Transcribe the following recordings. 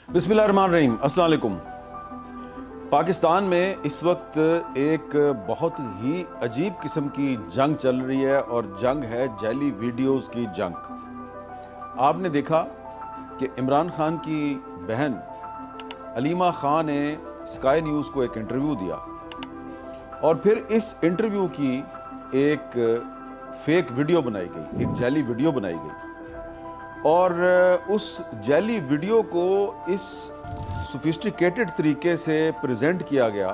बिस्मिल्लाहिर्रहमानिर्रहीम, अस्सलाम वालेकुम। पाकिस्तान में इस वक्त एक बहुत ही अजीब किस्म की जंग चल रही है और जंग है जैली वीडियोस की जंग। आपने देखा कि इमरान खान की बहन अलीमा खान ने स्काई न्यूज़ को एक इंटरव्यू दिया और फिर इस इंटरव्यू की एक फेक वीडियो बनाई गई, एक जैली वीडियो बनाई गई और उस जैली वीडियो को इस सोफिस्टिकेटेड तरीके से प्रेजेंट किया गया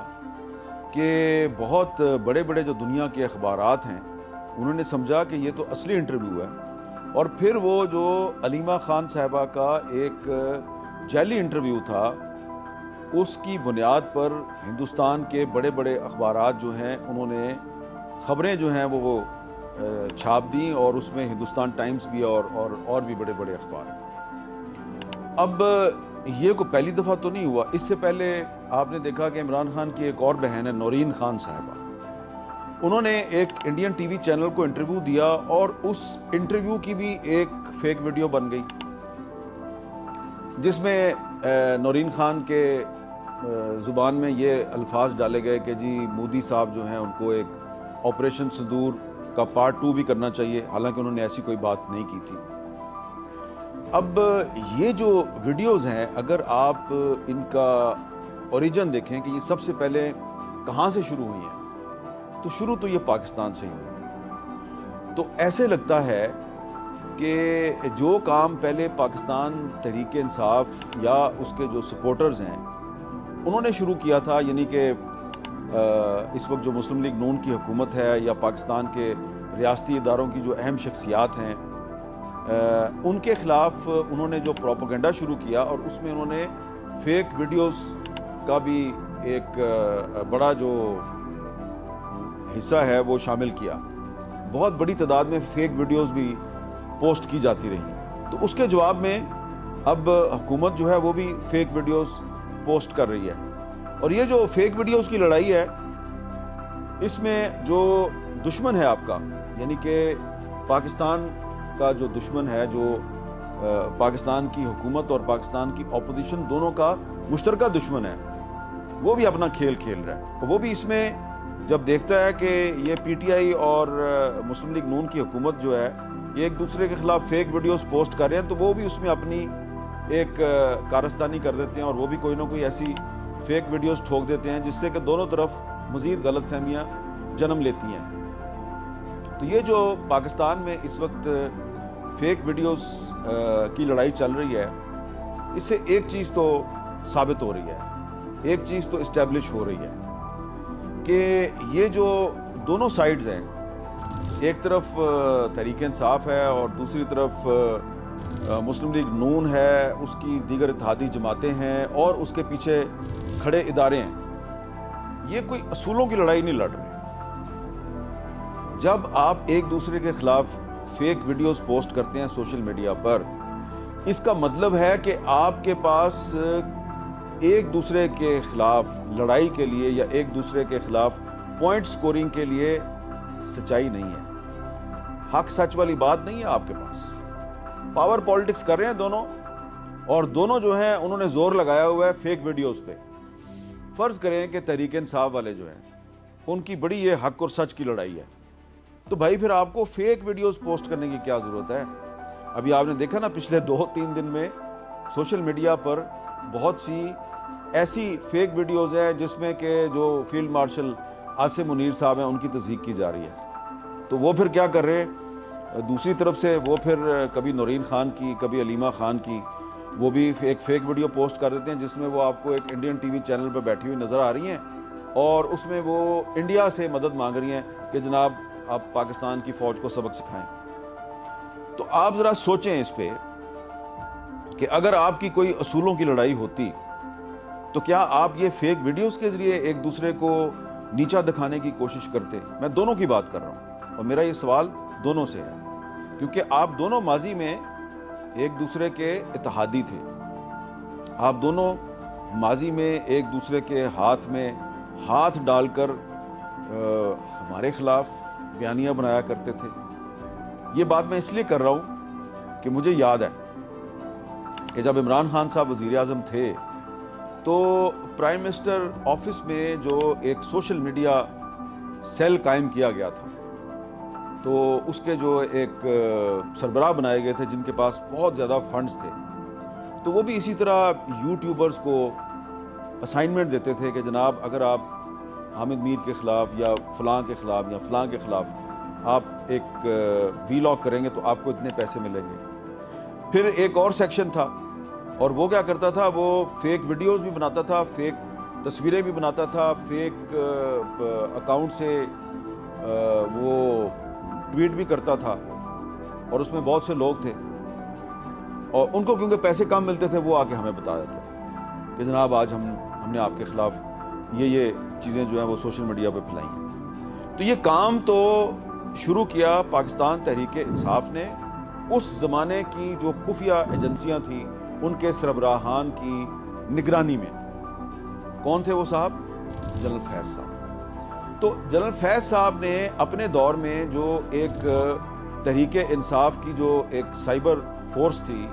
कि बहुत बड़े बड़े जो दुनिया के अखबारात हैं उन्होंने समझा कि ये तो असली इंटरव्यू है। और फिर वो जो अलीमा खान साहिबा का एक जैली इंटरव्यू था उसकी बुनियाद पर हिंदुस्तान के बड़े बड़े अखबारात जो हैं उन्होंने ख़बरें जो हैं वो छाप दी और उसमें हिंदुस्तान टाइम्स भी और भी बड़े बड़े अखबार हैं। अब ये को पहली दफ़ा तो नहीं हुआ, इससे पहले आपने देखा कि इमरान खान की एक और बहन है नौरीन खान साहिबा, उन्होंने एक इंडियन टीवी चैनल को इंटरव्यू दिया और उस इंटरव्यू की भी एक फेक वीडियो बन गई जिसमें नौरीन खान के ज़ुबान में ये अल्फाज डाले गए कि जी मोदी साहब जो हैं उनको एक ऑपरेशन सिंदूर का पार्ट 2 भी करना चाहिए, हालांकि उन्होंने ऐसी कोई बात नहीं की थी। अब ये जो वीडियोस हैं अगर आप इनका ओरिजिन देखें कि ये सबसे पहले कहाँ से शुरू हुई हैं तो शुरू तो ये पाकिस्तान से ही हुई है। तो ऐसे लगता है कि जो काम पहले पाकिस्तान तहरीक इंसाफ या उसके जो सपोर्टर्स हैं उन्होंने शुरू किया था, यानी कि इस वक्त जो मुस्लिम लीग नून की हुकूमत है या पाकिस्तान के रियासती इदारों की जो अहम शख्सियात हैं उनके ख़िलाफ़ उन्होंने जो प्रोपेगेंडा शुरू किया और उसमें उन्होंने फेक वीडियोस का भी एक बड़ा जो हिस्सा है वो शामिल किया। बहुत बड़ी तादाद में फेक वीडियोस भी पोस्ट की जाती रही, तो उसके जवाब में अब हुकूमत जो है वो भी फेक वीडियोस पोस्ट कर रही है। और ये जो फेक वीडियोस की लड़ाई है इसमें जो दुश्मन है आपका, यानी कि पाकिस्तान का जो दुश्मन है, जो पाकिस्तान की हुकूमत और पाकिस्तान की अपोजिशन दोनों का मुश्तरका दुश्मन है, वो भी अपना खेल खेल रहा है। वो भी इसमें जब देखता है कि ये पीटीआई और मुस्लिम लीग नून की हुकूमत जो है ये एक दूसरे के खिलाफ फेक वीडियोस पोस्ट कर रहे हैं, तो वो भी उसमें अपनी एक कारस्तानी कर देते हैं और वो भी कोई ना कोई ऐसी फेक वीडियोस ठोक देते हैं जिससे कि दोनों तरफ मज़ीद गलतफहमियां जन्म लेती हैं। तो ये जो पाकिस्तान में इस वक्त फेक वीडियोस की लड़ाई चल रही है इससे एक चीज़ तो साबित हो रही है, एक चीज़ तो इस्टेब्लिश हो रही है कि ये जो दोनों साइड्स हैं, एक तरफ तहरीक इंसाफ है और दूसरी तरफ मुस्लिम लीग नून है, उसकी दीगर इत्तेहादी जमातें हैं और उसके पीछे खड़े इदारे हैं, ये कोई असूलों की लड़ाई नहीं लड़ रहे। जब आप एक दूसरे के खिलाफ फेक वीडियोस पोस्ट करते हैं सोशल मीडिया पर, इसका मतलब है कि आपके पास एक दूसरे के खिलाफ लड़ाई के लिए या एक दूसरे के खिलाफ पॉइंट स्कोरिंग के लिए सच्चाई नहीं है, हक सच वाली बात नहीं है आपके पास। पावर पॉलिटिक्स कर रहे हैं दोनों, और दोनों जो हैं उन्होंने जोर लगाया हुआ है फेक वीडियोस पे। फर्ज करें कि तहरीक इंसाफ वाले जो हैं उनकी बड़ी ये हक और सच की लड़ाई है, तो भाई फिर आपको फेक वीडियोस पोस्ट करने की क्या जरूरत है। अभी आपने देखा ना पिछले 2-3 दिन में सोशल मीडिया पर बहुत सी ऐसी फेक वीडियोस हैं जिसमें कि जो फील्ड मार्शल आसिम मुनीर साहब हैं उनकी तस्दीक की जा रही है, तो वो फिर क्या कर रहे हैं, दूसरी तरफ से वो फिर कभी नौरीन खान की कभी अलीमा खान की वो भी एक फेक वीडियो पोस्ट कर देते हैं जिसमें वो आपको एक इंडियन टीवी चैनल पर बैठी हुई नज़र आ रही हैं और उसमें वो इंडिया से मदद मांग रही हैं कि जनाब आप पाकिस्तान की फ़ौज को सबक सिखाएं। तो आप ज़रा सोचें इस पे कि अगर आपकी कोई असूलों की लड़ाई होती तो क्या आप ये फेक वीडियोस के ज़रिए एक दूसरे को नीचा दिखाने की कोशिश करते। मैं दोनों की बात कर रहा हूँ और मेरा ये सवाल दोनों से है क्योंकि आप दोनों माजी में एक दूसरे के इत्तेहादी थे, आप दोनों माजी में एक दूसरे के हाथ में हाथ डालकर हमारे खिलाफ बयानियाँ बनाया करते थे। ये बात मैं इसलिए कर रहा हूँ कि मुझे याद है کہ جب عمران خان صاحب وزیر اعظم تھے تو پرائم منسٹر آفس میں جو ایک سوشل میڈیا سیل قائم کیا گیا تھا، تو اس کے جو ایک سربراہ بنائے گئے تھے جن کے پاس بہت زیادہ فنڈز تھے، تو وہ بھی اسی طرح یوٹیوبرز کو اسائنمنٹ دیتے تھے کہ جناب اگر آپ حامد میر کے خلاف یا فلاں کے خلاف یا فلاں کے خلاف آپ ایک وی لاگ کریں گے تو آپ کو اتنے پیسے ملیں گے۔ پھر ایک اور سیکشن تھا، اور وہ کیا کرتا تھا، وہ فیک ویڈیوز بھی بناتا تھا، فیک تصویریں بھی بناتا تھا، فیک اکاؤنٹ سے وہ ٹویٹ بھی کرتا تھا، اور اس میں بہت سے لوگ تھے، اور ان کو کیونکہ پیسے کم ملتے تھے وہ آ کے ہمیں بتا دیتے تھے کہ جناب آج ہم نے آپ کے خلاف یہ چیزیں جو ہیں وہ سوشل میڈیا پہ پھیلائی ہیں۔ تو یہ کام تو شروع کیا پاکستان تحریک انصاف نے، اس زمانے کی جو خفیہ ایجنسیاں تھیں ان کے سربراہان کی نگرانی میں۔ کون تھے وہ صاحب؟ جنرل فیض صاحب۔ تو جنرل فیض صاحب نے اپنے دور میں جو ایک تحریک انصاف کی جو ایک سائبر فورس تھی،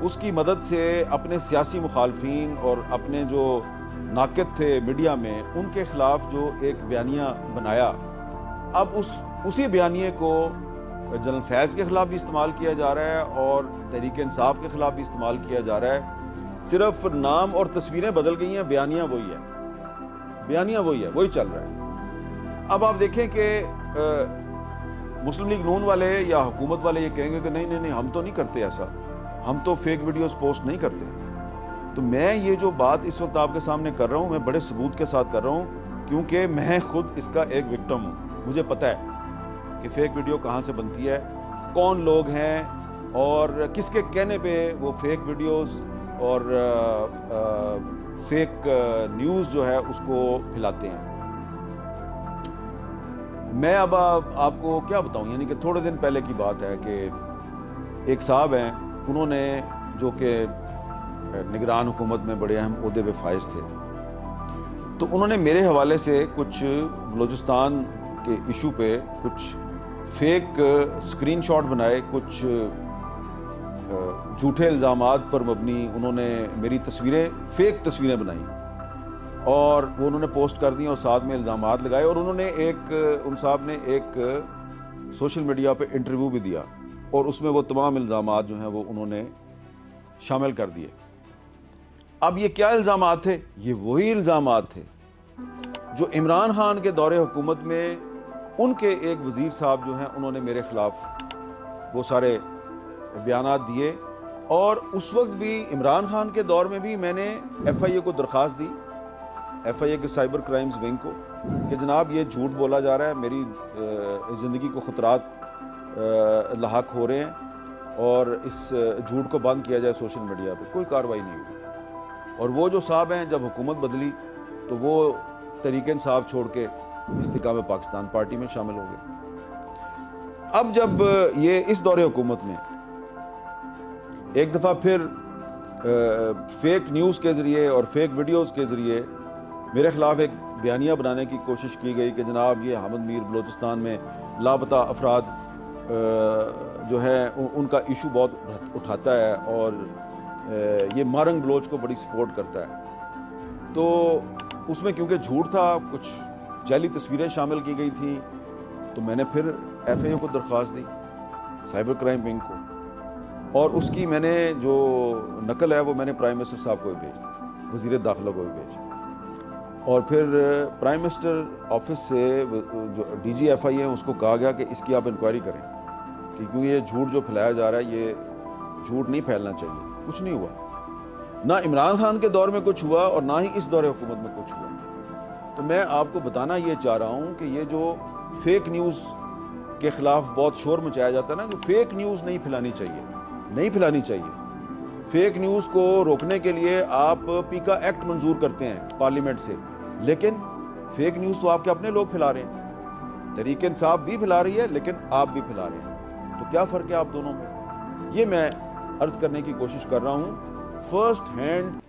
اس کی مدد سے اپنے سیاسی مخالفین اور اپنے جو ناقد تھے میڈیا میں ان کے خلاف جو ایک بیانیہ بنایا، اب اسی بیانیے کو جنرل فیض کے خلاف بھی استعمال کیا جا رہا ہے اور تحریک انصاف کے خلاف بھی استعمال کیا جا رہا ہے۔ صرف نام اور تصویریں بدل گئی ہیں، بیانیہ وہی ہے، بیانیہ وہی ہے، وہی چل رہا ہے۔ اب آپ دیکھیں کہ مسلم لیگ نون والے یا حکومت والے یہ کہیں گے کہ نہیں ہم تو نہیں کرتے ایسا، ہم تو فیک ویڈیوز پوسٹ نہیں کرتے۔ تو میں یہ جو بات اس وقت آپ کے سامنے کر رہا ہوں میں بڑے ثبوت کے ساتھ کر رہا ہوں، کیونکہ میں خود اس کا ایک وکٹم ہوں۔ مجھے پتہ ہے کہ فیک ویڈیو کہاں سے بنتی ہے، کون لوگ ہیں، اور کس کے کہنے پہ وہ فیک ویڈیوز اور فیک نیوز جو ہے اس کو پھیلاتے ہیں۔ میں اب آپ کو کیا بتاؤں، یعنی کہ تھوڑے دن پہلے کی بات ہے کہ ایک صاحب ہیں، انہوں نے جو کہ نگران حکومت میں بڑے اہم عہدے پہ فائز تھے، تو انہوں نے میرے حوالے سے کچھ بلوچستان کے ایشو پہ کچھ فیک سکرین شاٹ بنائے، کچھ جھوٹے الزامات پر مبنی انہوں نے میری تصویریں، فیک تصویریں بنائیں اور وہ انہوں نے پوسٹ کر دیں اور ساتھ میں الزامات لگائے، اور انہوں نے ان صاحب نے ایک سوشل میڈیا پہ انٹرویو بھی دیا اور اس میں وہ تمام الزامات جو ہیں وہ انہوں نے شامل کر دیے۔ اب یہ کیا الزامات تھے؟ یہ وہی الزامات تھے جو عمران خان کے دور حکومت میں ان کے ایک وزیر صاحب جو ہیں انہوں نے میرے خلاف وہ سارے بیانات دیے، اور اس وقت بھی عمران خان کے دور میں بھی میں نے ایف آئی اے کو درخواست دی، ایف آئی اے کے سائبر کرائمز ونگ کو، کہ جناب یہ جھوٹ بولا جا رہا ہے، میری زندگی کو خطرات لاحق ہو رہے ہیں اور اس جھوٹ کو بند کیا جائے سوشل میڈیا پہ۔ کوئی کارروائی نہیں ہوئی، اور وہ جو صاحب ہیں جب حکومت بدلی تو وہ تحریک انصاف چھوڑ کے استحکام پاکستان پارٹی میں شامل ہو گئے۔ اب جب یہ اس دور حکومت میں ایک دفعہ پھر فیک نیوز کے ذریعے اور فیک ویڈیوز کے ذریعے میرے خلاف ایک بیانیہ بنانے کی کوشش کی گئی کہ جناب یہ حامد میر بلوچستان میں لاپتہ افراد جو ہے ان کا ایشو بہت اٹھاتا ہے اور یہ مارنگ بلوچ کو بڑی سپورٹ کرتا ہے۔ تو اس میں کیونکہ جھوٹ تھا، کچھ جعلی تصویریں شامل کی گئی تھیں، تو میں نے پھر ایف آئی اے کو درخواست دی، سائبر کرائم ونگ کو، اور اس کی میں نے جو نقل ہے وہ میں نے پرائم منسٹر صاحب کو بھی بھیج دی، وزیر داخلہ کو بھی بھیجی، اور پھر پرائم منسٹر آفس سے جو ڈی جی ایف آئی اے اس کو کہا گیا کہ اس کی آپ انکوائری کریں، کیونکہ یہ جھوٹ جو پھیلایا جا رہا ہے یہ جھوٹ نہیں پھیلنا چاہیے۔ کچھ نہیں ہوا، نہ عمران خان کے دور میں کچھ ہوا اور نہ ہی اس دور حکومت میں کچھ ہوا۔ تو میں آپ کو بتانا یہ چاہ رہا ہوں کہ یہ جو فیک نیوز کے خلاف بہت شور مچایا جاتا ہے نا، کہ فیک نیوز نہیں پھیلانی چاہیے، نہیں پھیلانی چاہیے۔ فیک نیوز کو روکنے کے لیے آپ پیکا ایکٹ منظور کرتے ہیں پارلیمنٹ سے، لیکن فیک نیوز تو آپ کے اپنے لوگ پھیلا رہے ہیں، تحریک انصاف بھی پھیلا رہی ہے لیکن آپ بھی پھیلا رہے ہیں، تو کیا فرق ہے آپ دونوں میں؟ یہ میں عرض کرنے کی کوشش کر رہا ہوں۔ First hand